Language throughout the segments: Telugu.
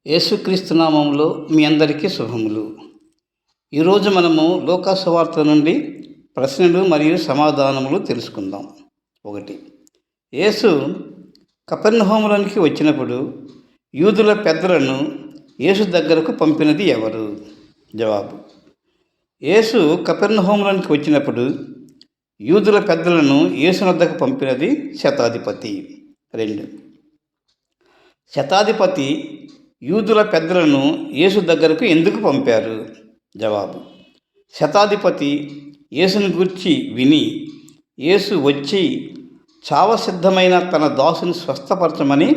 యేసుక్రీస్తు నామములో మీ అందరికీ శుభములు. ఈరోజు మనము లూకా సువార్త నుండి ప్రశ్నలు మరియు సమాధానములు తెలుసుకుందాం. 1. యేసు కపెర్నహూములోనికి వచ్చినప్పుడు యూదుల పెద్దలను యేసు దగ్గరకు పంపినది ఎవరు? జవాబు: యేసు కపెర్నహూములోనికి వచ్చినప్పుడు యూదుల పెద్దలను యేసు వద్దకు పంపినది శతాధిపతి. 2. శతాధిపతి యూదుల పెద్దలను యేసు దగ్గరకు ఎందుకు పంపారు? జవాబు: శతాధిపతి యేసుని గూర్చి విని యేసు వచ్చి చావసిద్ధమైన తన దాసుని స్వస్థపరచమని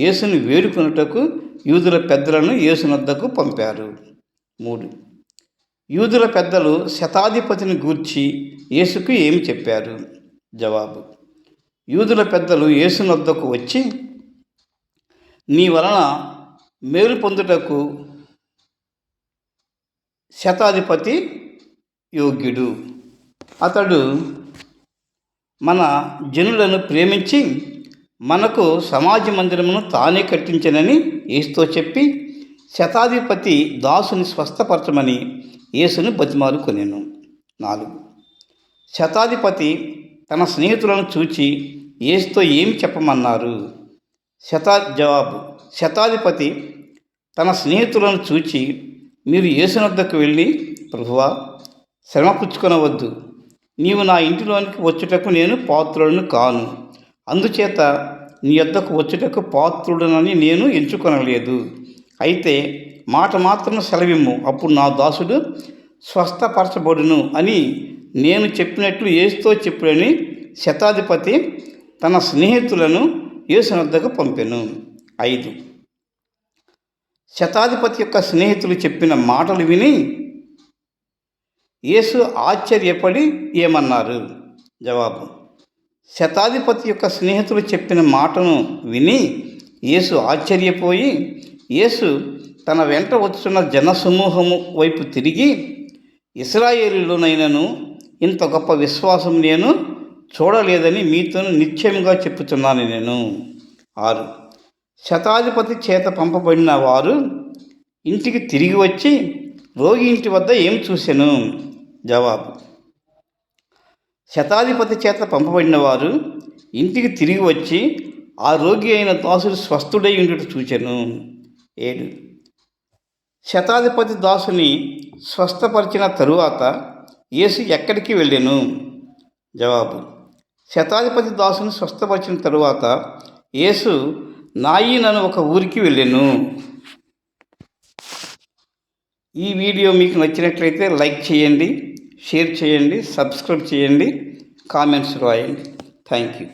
యేసుని వేడుకొనుటకు యూదుల పెద్దలను యేసు వద్దకు పంపారు. 3. యూదుల పెద్దలు శతాధిపతిని గూర్చి యేసుకు ఏమి చెప్పారు? జవాబు: యూదుల పెద్దలు యేసు వద్దకు వచ్చి, నీ వలన మేలు పొందుటకు శతాధిపతి యోగ్యుడు. అతడు మన జనులను ప్రేమించి మనకు సమాజ మందిరమును తానే కట్టించనని యేసుతో చెప్పి శతాధిపతి దాసుని స్వస్థపరచమని యేసుని బతిమాలుకొనెను. 4. శతాధిపతి తన స్నేహితులను చూచి యేసుతో ఏమి చెప్పమన్నారు? జవాబు: శతాధిపతి తన స్నేహితులను చూచి, మీరు యేసు వద్దకు వెళ్ళి, ప్రభువా, శ్రమ పుచ్చుకొనవద్దు, నీవు నా ఇంటిలోనికి వచ్చుటకు నేను పాత్రుడను కాను, అందుచేత నీ వద్దకు వచ్చుటకు పాత్రుడనని నేను ఎంచుకొనలేదు. అయితే మాట మాత్రం సెలవిమ్ము, అప్పుడు నా దాసుడు స్వస్థపరచబడును అని నేను చెప్పినట్లు యేసుతో చెప్పుడని శతాధిపతి తన స్నేహితులను యేసు వద్దకు పంపెను. 5. శతాధిపతి యొక్క స్నేహితులు చెప్పిన మాటలు విని యేసు ఆశ్చర్యపడి ఏమన్నారు? జవాబు: శతాధిపతి యొక్క స్నేహితులు చెప్పిన మాటను విని యేసు ఆశ్చర్యపోయి యేసు తన వెంట వచ్చున్న జనసమూహము వైపు తిరిగి, ఇశ్రాయేలులోనైనను ఇంత గొప్ప విశ్వాసం నేను చూడలేదని మీతో నిశ్చయముగా చెప్పుచున్నాను నేను. 6. శతాధిపతి చేత పంపబడిన వారు ఇంటికి తిరిగి వచ్చి రోగి ఇంటి వద్ద ఏం చూసెను? జవాబు: శతాధిపతి చేత పంపబడిన వారు ఇంటికి తిరిగి వచ్చి ఆ రోగి అయిన దాసుడు స్వస్థుడై ఉండుట చూచెను. 7. శతాధిపతి దాసుని స్వస్థపరిచిన తరువాత యేసు ఎక్కడికి వెళ్ళెను? జవాబు: శతాధిపతి దాసుని స్వస్థపరిచిన తరువాత యేసు నాయిన్ అను ఒక ఊరికి వెళ్ళెను. ఈ వీడియో మీకు నచ్చినట్లయితే లైక్ చేయండి, షేర్ చేయండి, సబ్స్క్రైబ్ చేయండి, కామెంట్స్ రాయండి. Thank you.